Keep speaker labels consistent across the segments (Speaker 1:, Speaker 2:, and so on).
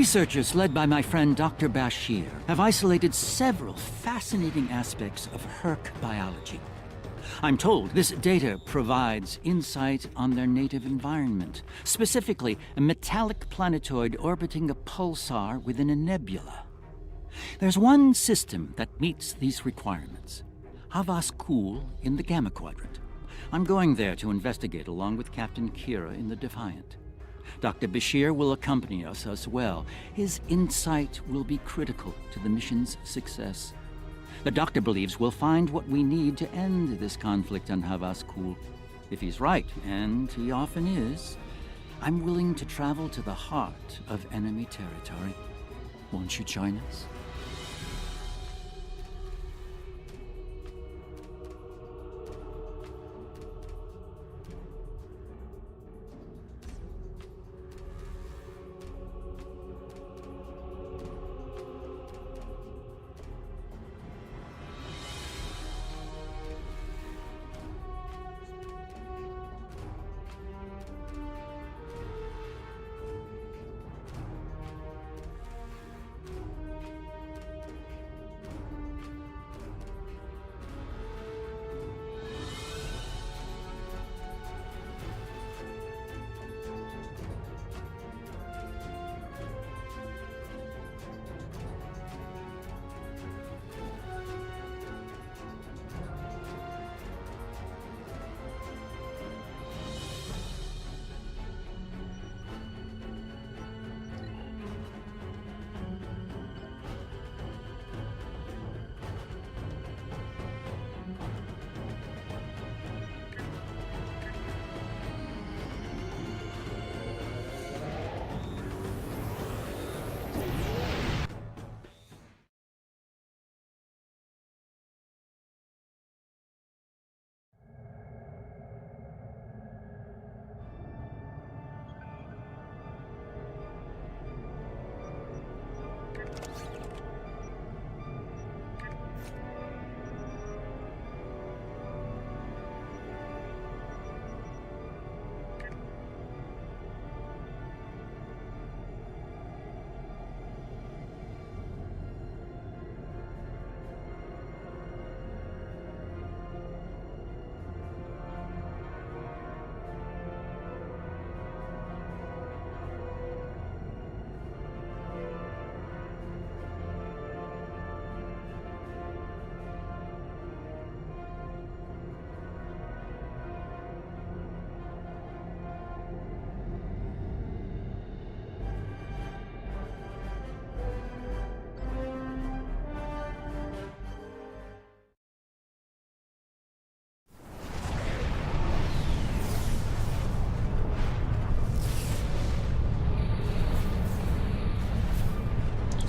Speaker 1: Researchers led by my friend Dr. Bashir have isolated several fascinating aspects of Herc biology. I'm told this data provides insight on their native environment, specifically a metallic planetoid orbiting a pulsar within a nebula. There's one system that meets these requirements, Havas Kul in the Gamma Quadrant. I'm going there to investigate along with Captain Kira in the Defiant. Dr. Bashir will accompany us as well. His insight will be critical to the mission's success. The Doctor believes we'll find what we need to end this conflict on Havas Kul. If he's right, and he often is, I'm willing to travel to the heart of enemy territory. Won't you join us?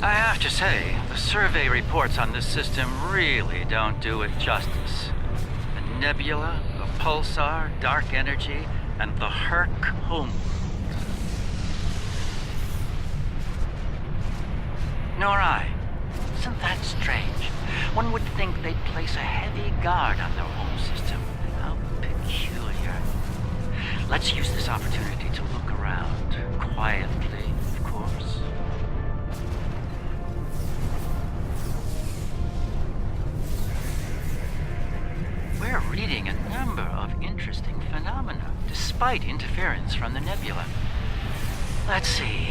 Speaker 2: I have to say, the survey reports on this system really don't do it justice. A nebula, a pulsar, dark energy, and the Herc homeworld. Nor I. Isn't that strange? One would think they'd place a heavy guard on their home system. How peculiar. Let's use this opportunity to look around. Quietly, of course. We're reading a number of interesting phenomena, despite interference from the nebula. Let's see.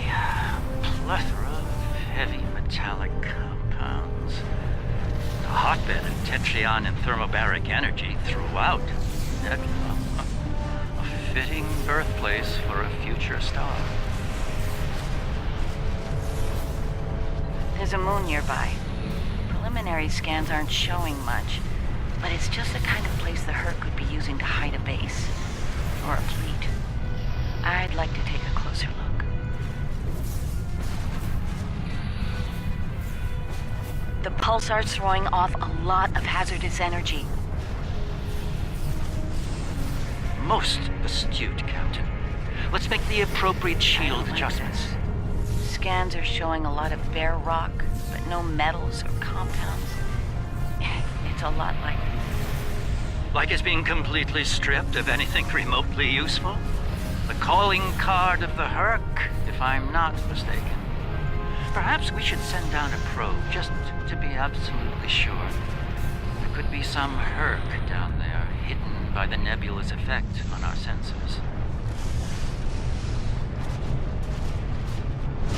Speaker 2: Plethora of heavy metallic compounds. A hotbed of tetrion and thermobaric energy throughout the nebula. A fitting birthplace for a future star.
Speaker 3: There's a moon nearby. Preliminary scans aren't showing much, but it's just the kind of place the Herc could be using to hide a base. Or a fleet. I'd like to take a closer look. The pulsar's throwing off a lot of hazardous energy.
Speaker 2: Most astute, Captain. Let's make the appropriate shield adjustments.
Speaker 3: Scans are showing a lot of bare rock, but no metals or compounds. It's a lot like...
Speaker 2: Like it's being completely stripped of anything remotely useful? The calling card of the Herc, if I'm not mistaken. Perhaps we should send down a probe, just to be absolutely sure. There could be some Herc down there, hidden by the nebula's effect on our sensors.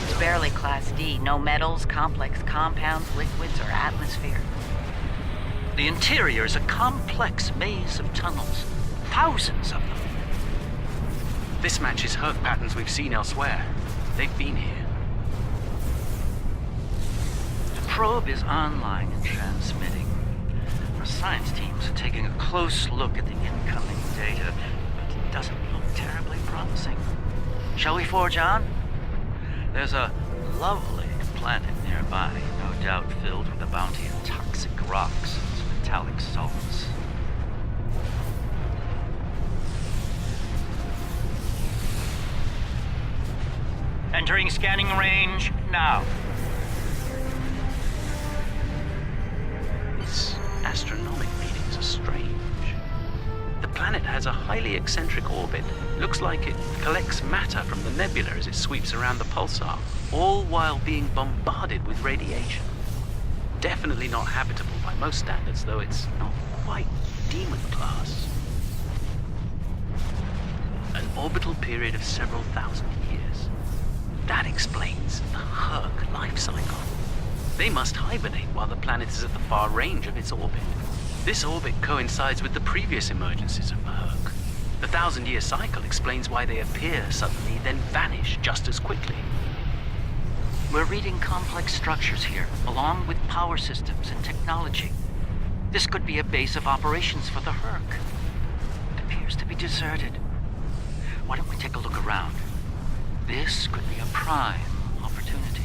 Speaker 3: It's barely Class D. No metals, complex compounds, liquids, or atmosphere.
Speaker 2: The interior is a complex maze of tunnels. Thousands of them.
Speaker 4: This matches Herc patterns we've seen elsewhere. They've been here.
Speaker 2: The probe is online and transmitting. Our science teams are taking a close look at the incoming data, but it doesn't look terribly promising. Shall we forge on? There's a lovely planet nearby, no doubt filled with a bounty of toxic rocks and metallic salts. Entering scanning range now.
Speaker 4: These astronomic readings are strange. The planet has a highly eccentric orbit. Looks like it collects matter from the nebula as it sweeps around the pulsar, all while being bombarded with radiation. Definitely not habitable by most standards, though it's not quite demon class. An orbital period of several thousand years. That explains the Herc life cycle. They must hibernate while the planet is at the far range of its orbit. This orbit coincides with the previous emergencies of the Herc. The 1,000-year cycle explains why they appear suddenly, then vanish just as quickly.
Speaker 2: We're reading complex structures here, along with power systems and technology. This could be a base of operations for the Herc. It appears to be deserted. Why don't we take a look around? This could be a prime opportunity.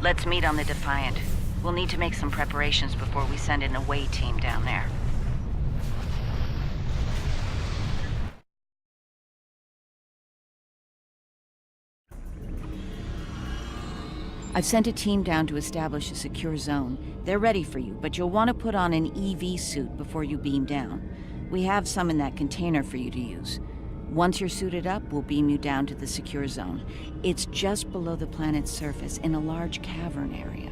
Speaker 3: Let's meet on the Defiant. We'll need to make some preparations before we send an away team down there. I've sent a team down to establish a secure zone. They're ready for you, but you'll want to put on an EV suit before you beam down. We have some in that container for you to use. Once you're suited up, we'll beam you down to the secure zone. It's just below the planet's surface in a large cavern area.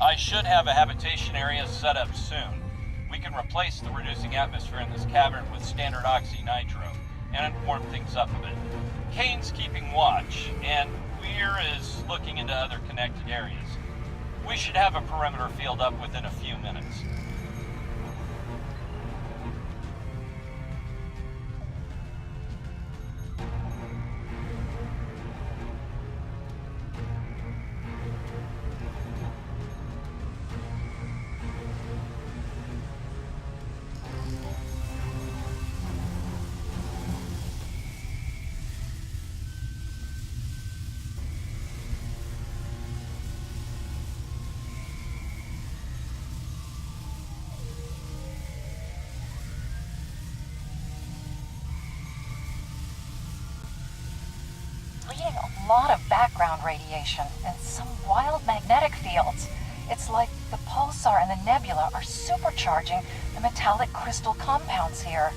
Speaker 5: I should have a habitation area set up soon. We can replace the reducing atmosphere in this cavern with standard oxy-nitro and warm things up a bit. Kane's keeping watch, and Weir is looking into other connected areas. We should have a perimeter field up within a few minutes.
Speaker 6: Reading a lot of background radiation and some wild magnetic fields. It's like the pulsar and the nebula are supercharging the metallic crystal compounds here.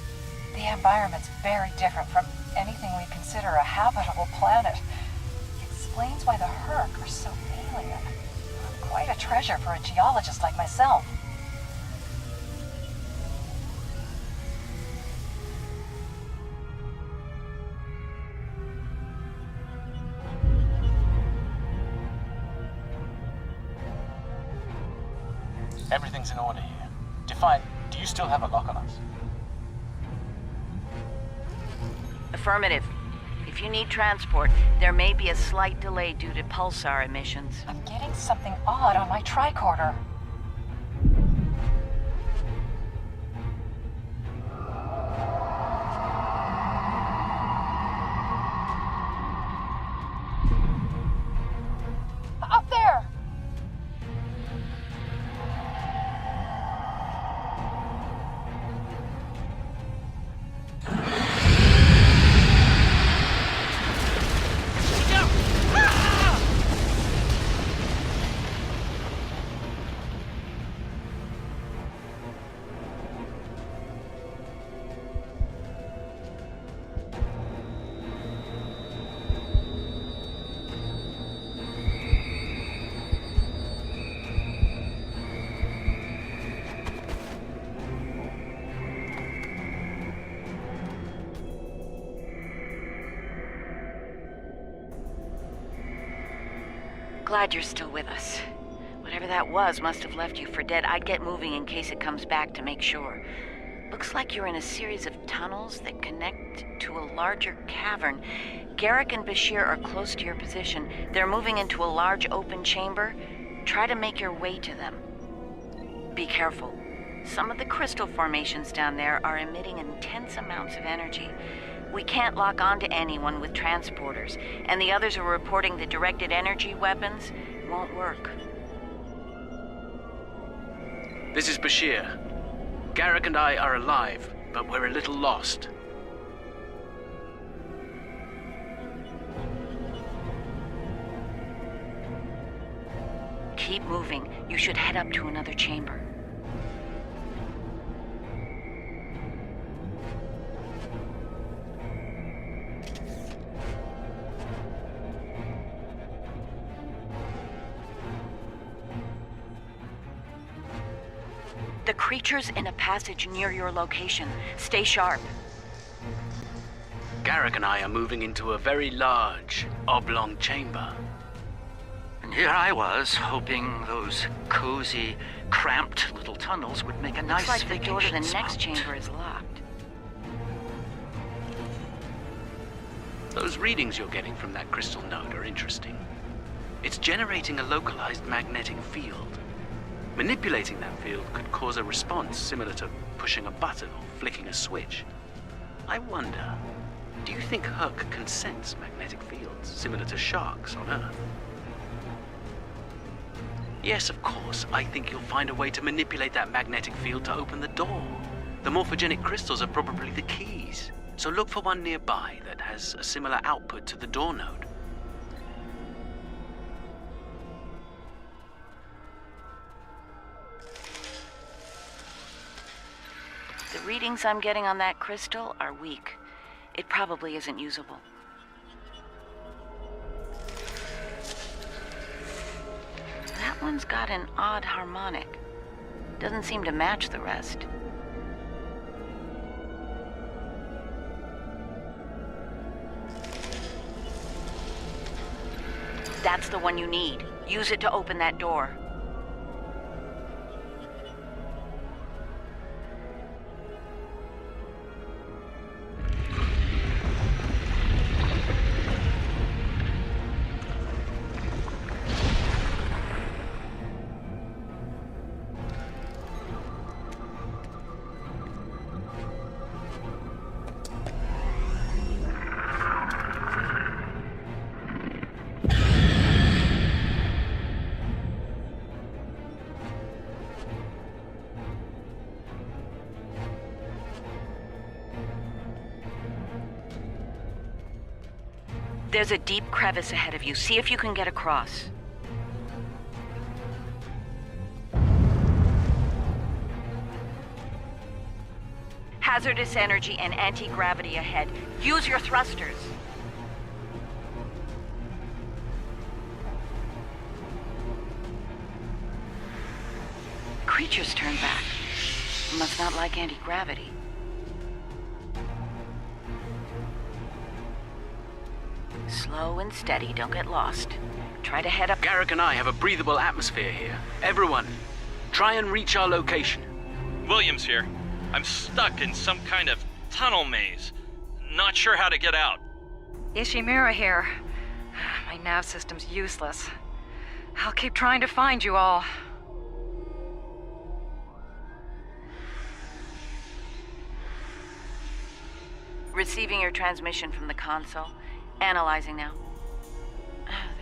Speaker 6: The environment's very different from anything we consider a habitable planet. It's explains why the Herc are so alien. Quite a treasure for a geologist like myself.
Speaker 7: Everything's in order here. Define, do you still have a lock on us?
Speaker 3: Affirmative. If you need transport, there may be a slight delay due to pulsar emissions.
Speaker 6: I'm getting something odd on my tricorder. Up there!
Speaker 3: Glad you're still with us. Whatever that was must have left you for dead. I'd get moving in case it comes back to make sure. Looks like you're in a series of tunnels that connect to a larger cavern. Garrick and Bashir are close to your position. They're moving into a large open chamber. Try to make your way to them. Be careful. Some of the crystal formations down there are emitting intense amounts of energy. We can't lock onto anyone with transporters, and the others are reporting that directed energy weapons won't work.
Speaker 4: This is Bashir. Garrick and I are alive, but we're a little lost.
Speaker 3: Keep moving. You should head up to another chamber. The creature's in a passage near your location. Stay sharp.
Speaker 4: Garrick and I are moving into a very large, oblong chamber.
Speaker 2: And here I was, hoping those cozy, cramped little tunnels would make a nice
Speaker 3: Looks like the door to the
Speaker 2: vacation
Speaker 3: next
Speaker 2: spot.
Speaker 3: chamber is locked.
Speaker 4: Those readings you're getting from that crystal node are interesting. It's generating a localized magnetic field. Manipulating that field could cause a response similar to pushing a button or flicking a switch. I wonder, do you think Herc can sense magnetic fields similar to sharks on Earth? Yes, of course, I think you'll find a way to manipulate that magnetic field to open the door. The morphogenic crystals are probably the keys, so look for one nearby that has a similar output to the door node.
Speaker 3: The readings I'm getting on that crystal are weak. It probably isn't usable. That one's got an odd harmonic. Doesn't seem to match the rest. That's the one you need. Use it to open that door. There's a deep crevice ahead of you. See if you can get across. Hazardous energy and anti-gravity ahead. Use your thrusters. creatures turned back. Must not like anti-gravity. Slow and steady, don't get lost. Try to head up.
Speaker 4: Garrick and I have a breathable atmosphere here. Everyone, try and reach our location.
Speaker 5: Williams here. I'm stuck in some kind of tunnel maze. Not sure how to get out.
Speaker 6: Ishimura here. My nav system's useless. I'll keep trying to find you all.
Speaker 3: Receiving your transmission from the console. Analyzing now.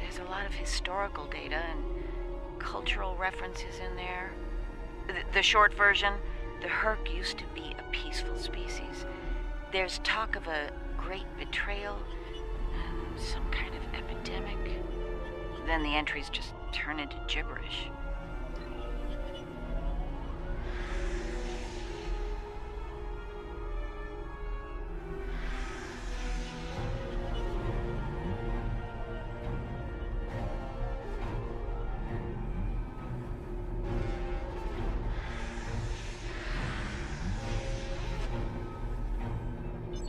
Speaker 3: There's a lot of historical data and cultural references in there. The short version, the Herc used to be a peaceful species. There's talk of a great betrayal, some kind of epidemic. Then the entries just turn into gibberish.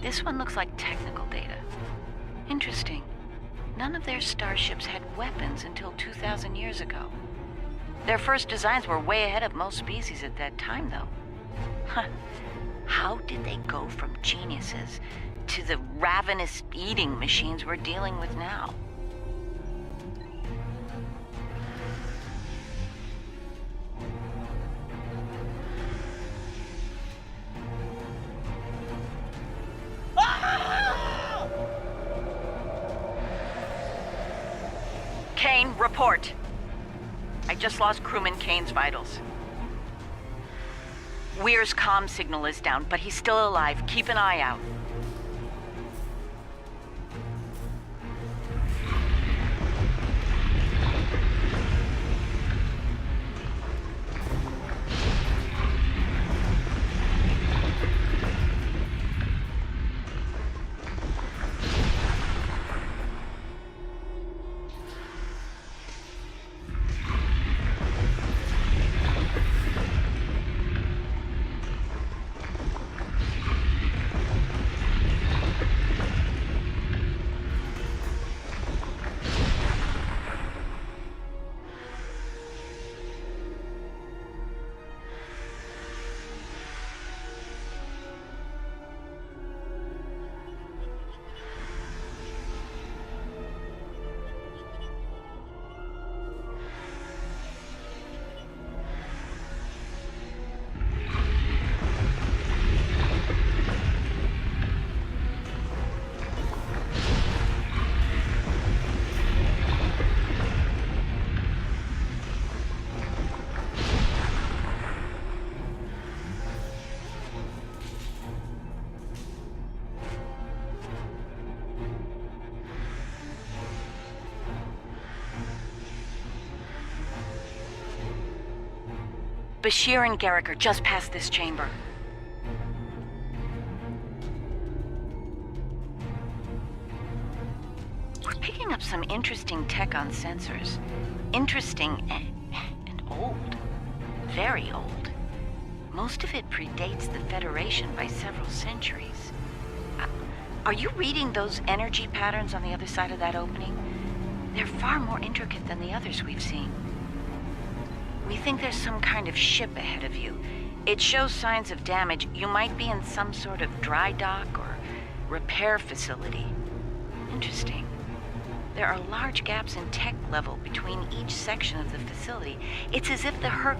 Speaker 3: This one looks like technical data. Interesting. None of their starships had weapons until 2,000 years ago. Their first designs were way ahead of most species at that time, though. Huh. How did they go from geniuses to the ravenous eating machines we're dealing with now? Kane, report. I just lost crewman Kane's vitals. Weir's comm signal is down, but he's still alive. Keep an eye out. Bashir and Garrick are just past this chamber. We're picking up some interesting tech on sensors. Interesting and old. Very old. Most of it predates the Federation by several centuries. Are you reading those energy patterns on the other side of that opening? They're far more intricate than the others we've seen. We think there's some kind of ship ahead of you. It shows signs of damage. You might be in some sort of dry dock or repair facility. Interesting. There are large gaps in tech level between each section of the facility. It's as if the Herc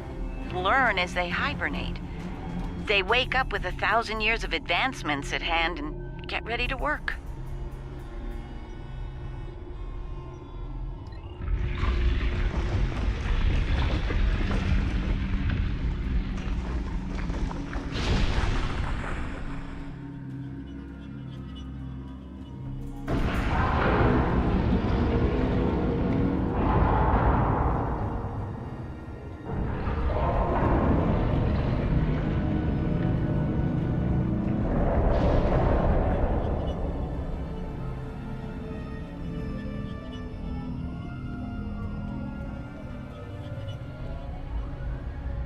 Speaker 3: learn as they hibernate. They wake up with 1,000 years of advancements at hand and get ready to work.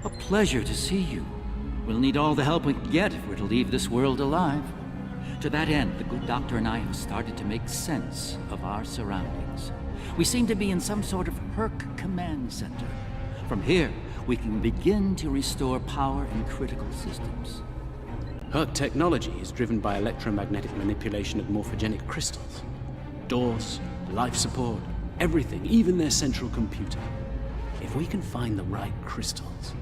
Speaker 1: A pleasure to see you. We'll need all the help we can get if we're to leave this world alive. To that end, the good doctor and I have started to make sense of our surroundings. We seem to be in some sort of Herc command center. From here, we can begin to restore power in critical systems.
Speaker 4: Herc technology is driven by electromagnetic manipulation of morphogenic crystals. Doors, life support, everything, even their central computer. If we can find the right crystals,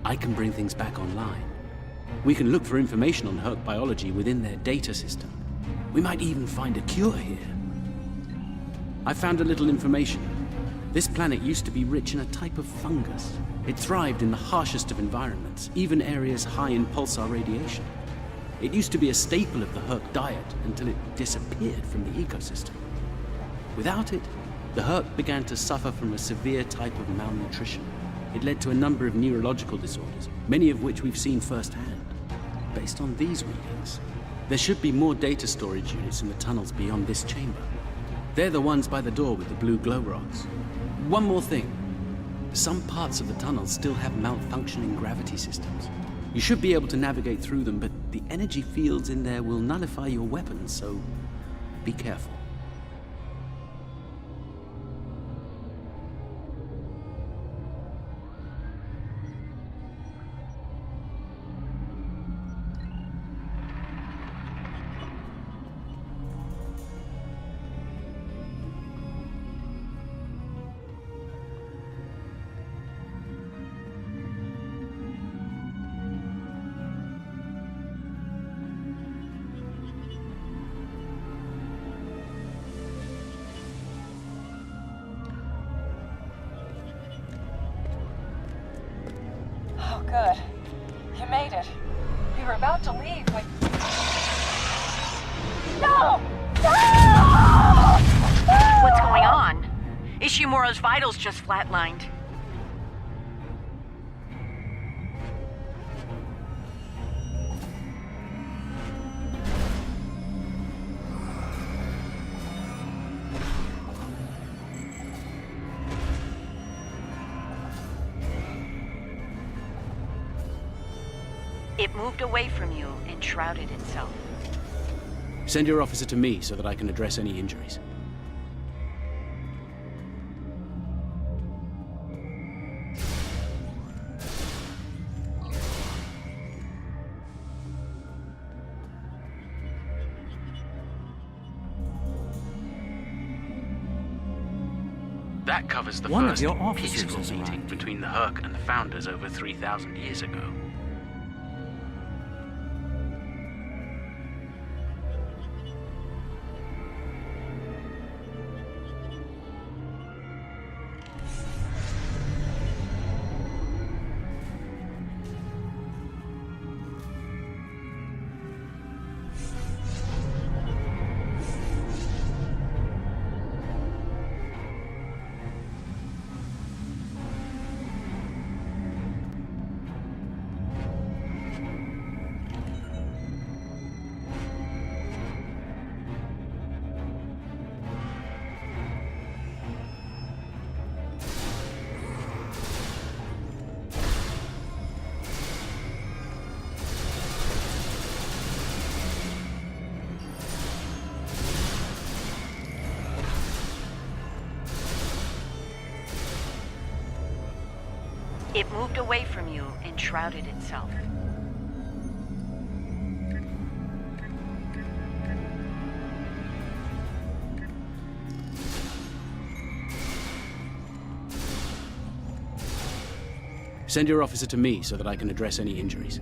Speaker 4: I can bring things back online. We can look for information on Herc biology within their data system. We might even find a cure here. I found a little information. This planet used to be rich in a type of fungus. It thrived in the harshest of environments, even areas high in pulsar radiation. It used to be a staple of the Herc diet until it disappeared from the ecosystem. Without it, the Herc began to suffer from a severe type of malnutrition. It led to a number of neurological disorders, many of which we've seen firsthand. Based on these readings, there should be more data storage units in the tunnels beyond this chamber. They're the ones by the door with the blue glow rods. One more thing. Some parts of the tunnels still have malfunctioning gravity systems. You should be able to navigate through them, but the energy fields in there will nullify your weapons, so be careful.
Speaker 6: Oh, good. You made it. We were about to leave when... No! No!
Speaker 3: What's going on? Ishimura's vitals just flatlined. It moved away from you and shrouded itself.
Speaker 4: Send your officer to me so that I can address any injuries. That covers the
Speaker 1: One of
Speaker 4: first
Speaker 1: your officers
Speaker 4: peaceful
Speaker 1: has
Speaker 4: meeting
Speaker 1: arrived.
Speaker 4: between the Herc and the Founders over 3,000 years ago.
Speaker 3: It moved away from you and shrouded itself.
Speaker 4: Send your officer to me so that I can address any injuries.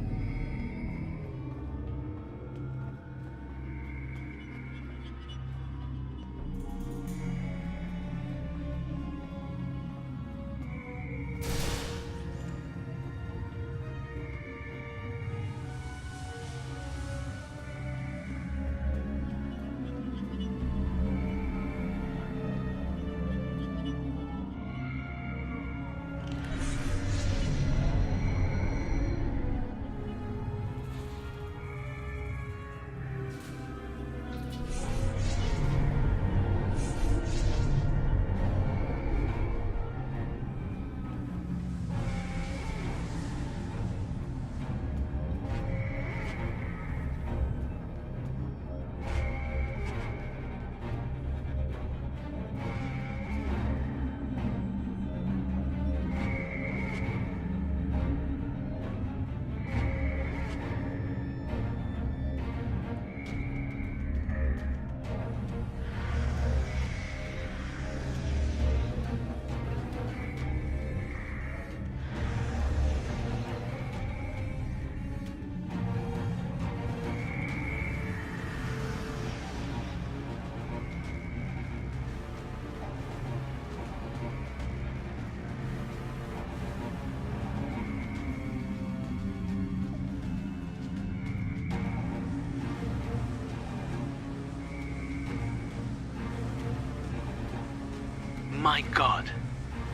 Speaker 4: My god.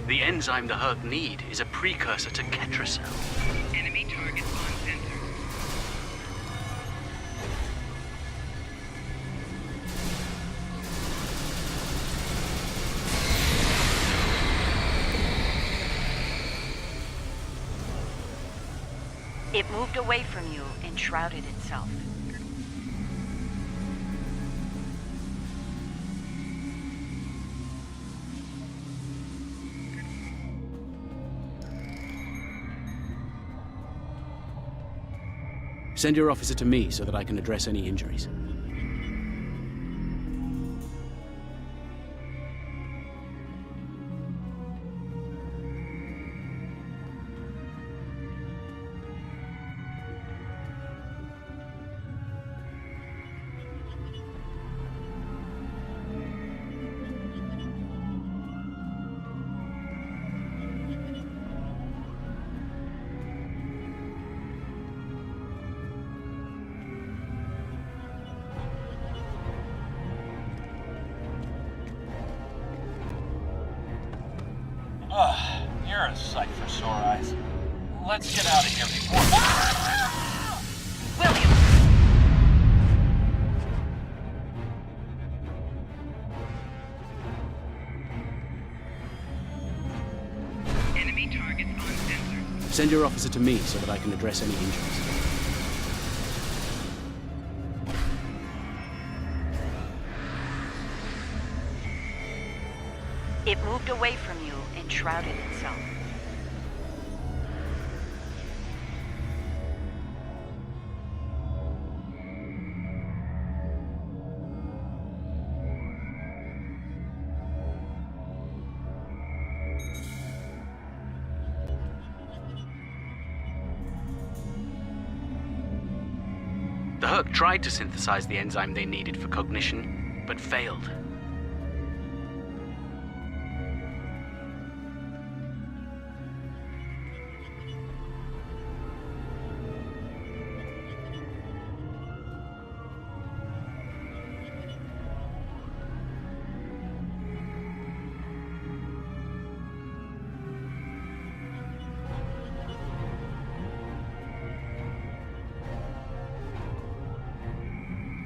Speaker 4: The enzyme the Herc need is a precursor to Ketracel.
Speaker 8: Enemy target on sensor.
Speaker 3: It moved away from you and shrouded itself.
Speaker 4: Send your officer to me so that I can address any injuries.
Speaker 5: You're a sight for sore eyes. Let's get out of here before...
Speaker 3: William!
Speaker 8: Enemy target on sensor.
Speaker 4: Send your officer to me so that I can address any injuries.
Speaker 3: It moved away from you and shrouded itself.
Speaker 4: The Herc tried to synthesize the enzyme they needed for cognition, but failed.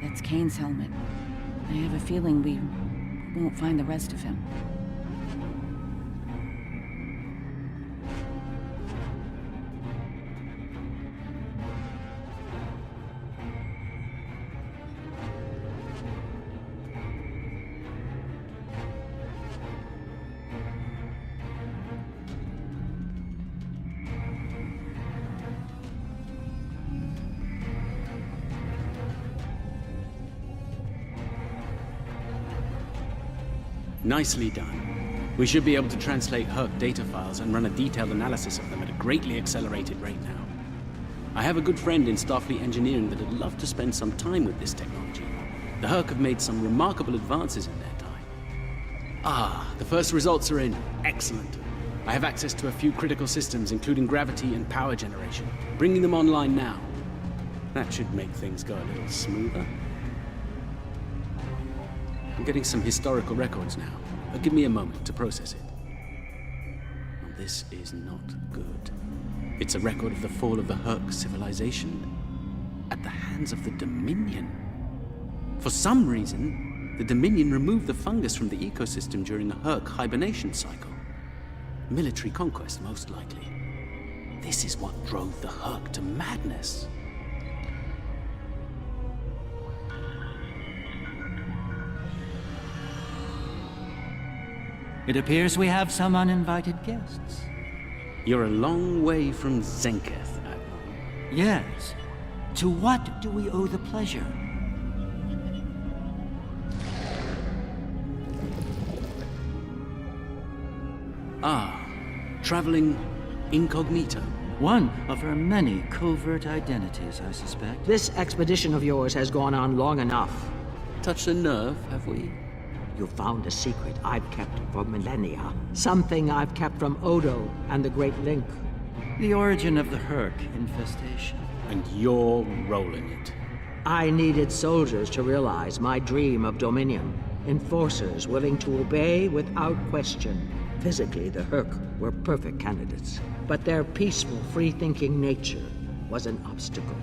Speaker 3: That's Kane's helmet. I have a feeling we won't find the rest of him.
Speaker 4: Nicely done. We should be able to translate Herc data files and run a detailed analysis of them at a greatly accelerated rate now. I have a good friend in Starfleet engineering that would love to spend some time with this technology. The Herc have made some remarkable advances in their time. Ah, the first results are in. Excellent. I have access to a few critical systems, including gravity and power generation. Bringing them online now. That should make things go a little smoother. I'm getting some historical records now, but give me a moment to process it. Well, this is not good. It's a record of the fall of the Herc civilization at the hands of the Dominion. For some reason, the Dominion removed the fungus from the ecosystem during a Herc hibernation cycle. Military conquest, most likely. This is what drove the Herc to madness.
Speaker 1: It appears we have some uninvited guests.
Speaker 4: You're a long way from Zenketh, Admiral.
Speaker 1: Yes. To what do we owe the pleasure?
Speaker 4: Ah, traveling incognito.
Speaker 1: One of her many covert identities, I suspect.
Speaker 9: This expedition of yours has gone on long enough.
Speaker 4: Touched a nerve, have we?
Speaker 9: You found a secret I've kept for millennia. Something I've kept from Odo and the Great Link.
Speaker 1: The origin of the Herc infestation.
Speaker 4: And you're rolling it.
Speaker 9: I needed soldiers to realize my dream of dominion. Enforcers willing to obey without question. Physically, the Herc were perfect candidates, but their peaceful, free-thinking nature was an obstacle.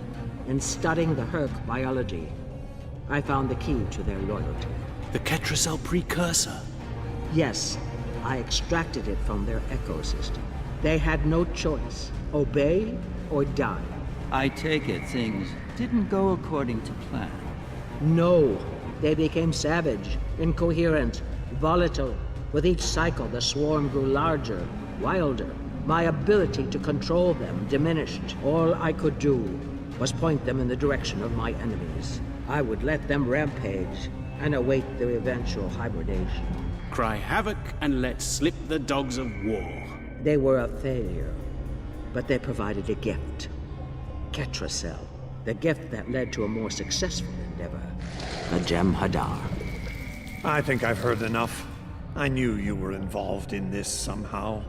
Speaker 9: In studying the Herc biology, I found the key to their loyalty.
Speaker 4: The Ketracel precursor.
Speaker 9: Yes, I extracted it from their ecosystem. They had no choice. Obey or die.
Speaker 1: I take it things didn't go according to plan.
Speaker 9: No, they became savage, incoherent, volatile. With each cycle, the swarm grew larger, wilder. My ability to control them diminished. All I could do was point them in the direction of my enemies. I would let them rampage and await their eventual hibernation.
Speaker 4: Cry havoc and let slip the dogs of war.
Speaker 9: They were a failure, but they provided a gift. Ketracel, the gift that led to a more successful endeavor. The Jem'Hadar.
Speaker 10: I think I've heard enough. I knew you were involved in this somehow.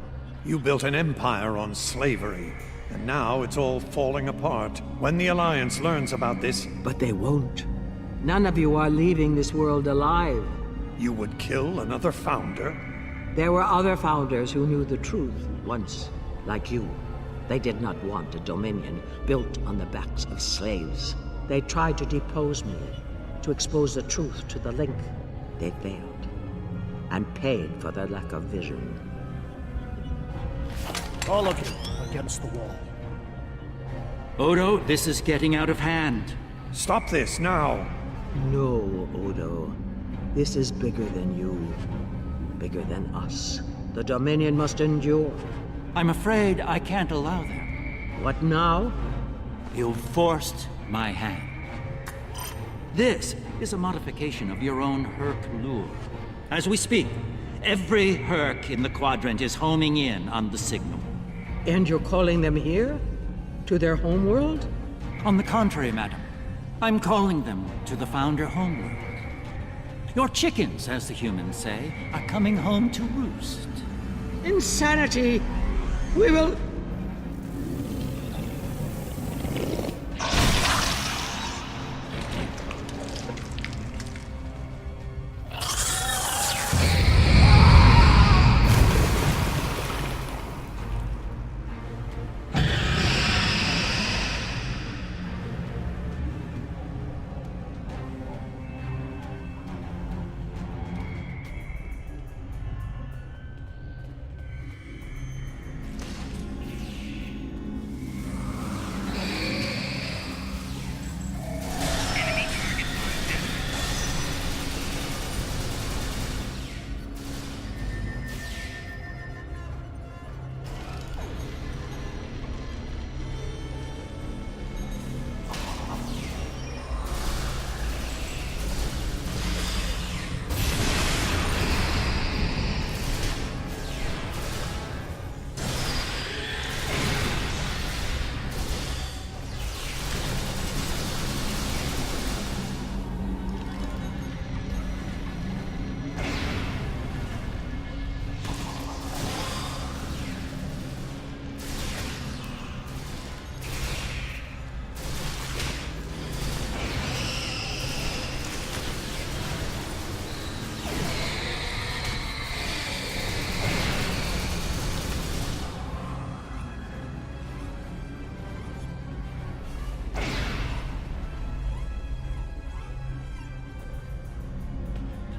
Speaker 10: You built an empire on slavery, and now it's all falling apart. When the Alliance learns about this...
Speaker 9: But they won't. None of you are leaving this world alive.
Speaker 10: You would kill another founder?
Speaker 9: There were other founders who knew the truth once, like you. They did not want a dominion built on the backs of slaves. They tried to depose me, to expose the truth to the Link. They failed, and paid for their lack of vision.
Speaker 11: All of you against the wall.
Speaker 1: Odo, this is getting out of hand.
Speaker 10: Stop this now!
Speaker 9: No, Odo. This is bigger than you. Bigger than us. The Dominion must endure.
Speaker 1: I'm afraid I can't allow that.
Speaker 9: What now?
Speaker 1: You've forced my hand. This is a modification of your own Herc lure. As we speak, every Herc in the Quadrant is homing in on the signal.
Speaker 9: And you're calling them here? To their homeworld?
Speaker 1: On the contrary, madam. I'm calling them to the Founder homeworld. Your chickens, as the humans say, are coming home to roost.
Speaker 9: Insanity! We will...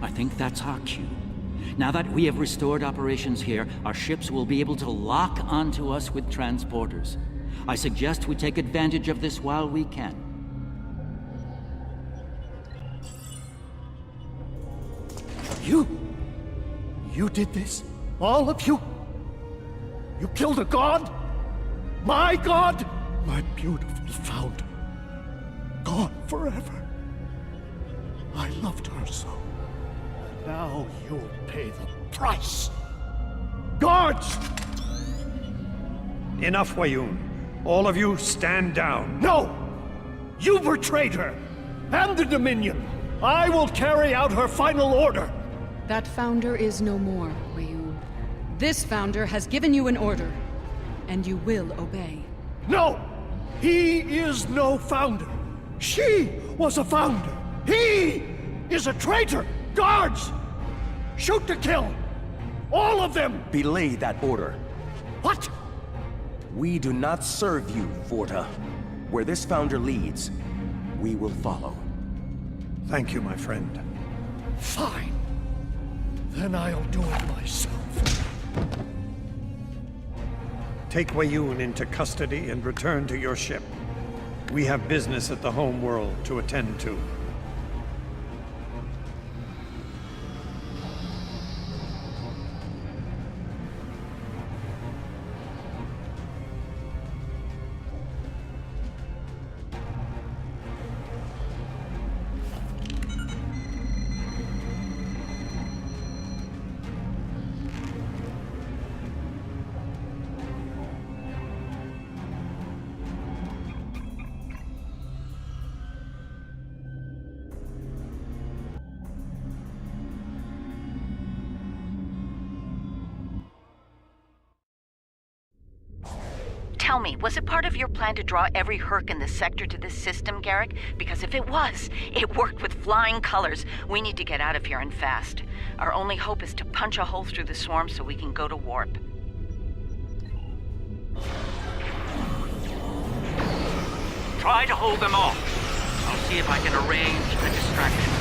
Speaker 1: I think that's our cue. Now that we have restored operations here, our ships will be able to lock onto us with transporters. I suggest we take advantage of this while we can.
Speaker 11: You did this? All of you? You killed a god? My god? My beautiful founder. Gone forever. I loved her so. Now you'll pay the price. Guards!
Speaker 10: Enough, Wayun. All of you stand down.
Speaker 11: No! You betrayed her! And the Dominion! I will carry out her final order!
Speaker 12: That founder is no more, Wayun. This founder has given you an order, and you will obey.
Speaker 11: No! He is no founder! She was a founder! He is a traitor! Guards! Shoot to kill! All of them!
Speaker 13: Belay that order.
Speaker 11: What?
Speaker 13: We do not serve you, Vorta. Where this founder leads, we will follow.
Speaker 10: Thank you, my friend.
Speaker 11: Fine. Then I'll do it myself.
Speaker 10: Take Weyoun into custody and return to your ship. We have business at the home world to attend to.
Speaker 3: Tell me, was it part of your plan to draw every Herc in the sector to this system, Garrick? Because if it was, it worked with flying colors. We need to get out of here and fast. Our only hope is to punch a hole through the swarm so we can go to warp.
Speaker 2: Try to hold them off. I'll see if I can arrange a distraction.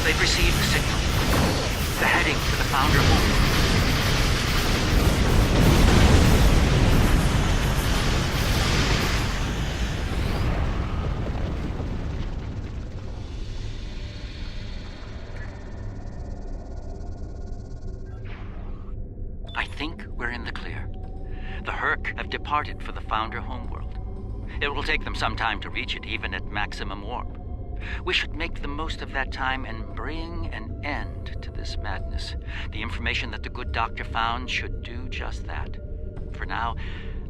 Speaker 2: They've received the signal. They're heading for the Founder home. I think we're in the clear. The Herc have departed for the Founder homeworld. It will take them some time to reach it, even at maximum warp. We should make the most of that time and bring an end to this madness. The information that the good doctor found should do just that. For now,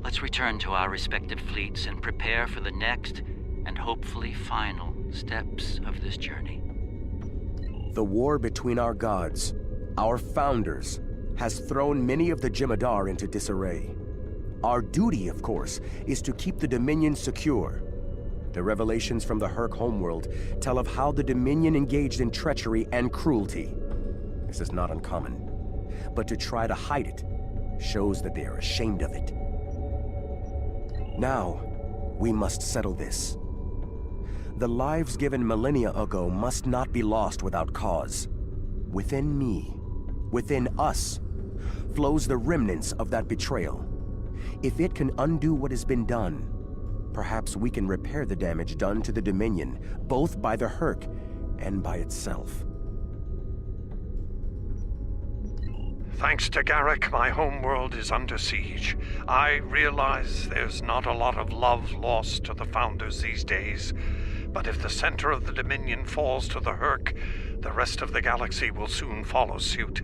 Speaker 2: let's return to our respective fleets and prepare for the next and hopefully final steps of this journey.
Speaker 13: The war between our gods, our founders, has thrown many of the Jem'Hadar into disarray. Our duty, of course, is to keep the Dominion secure. The revelations from the Herc homeworld tell of how the Dominion engaged in treachery and cruelty. This is not uncommon. But to try to hide it shows that they are ashamed of it. Now, we must settle this. The lives given millennia ago must not be lost without cause. Within me, within us, flows the remnants of that betrayal. If it can undo what has been done, perhaps we can repair the damage done to the Dominion, both by the Herc and by itself.
Speaker 10: Thanks to Garrick, my homeworld is under siege. I realize there's not a lot of love lost to the Founders these days, but if the center of the Dominion falls to the Herc, the rest of the galaxy will soon follow suit.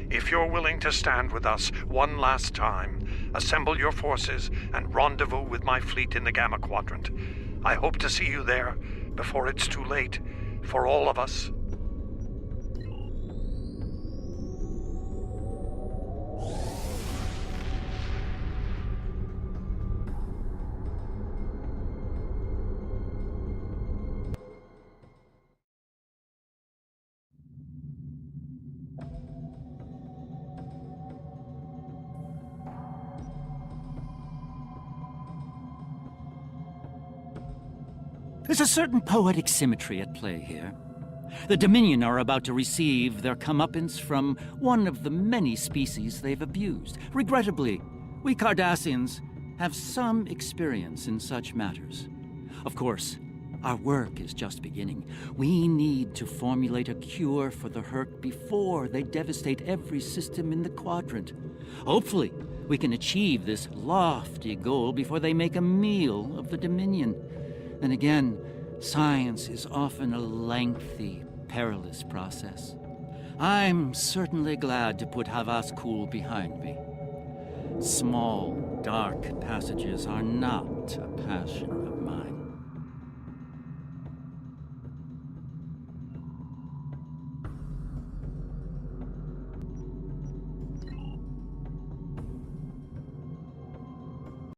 Speaker 10: If you're willing to stand with us one last time, assemble your forces and rendezvous with my fleet in the Gamma Quadrant. I hope to see you there before it's too late for all of us.
Speaker 1: There's a certain poetic symmetry at play here. The Dominion are about to receive their comeuppance from one of the many species they've abused. Regrettably, we Cardassians have some experience in such matters. Of course, our work is just beginning. We need to formulate a cure for the Herc before they devastate every system in the Quadrant. Hopefully, we can achieve this lofty goal before they make a meal of the Dominion. Then again, science is often a lengthy, perilous process. I'm certainly glad to put Havas Kul behind me. Small, dark passages are not a passion.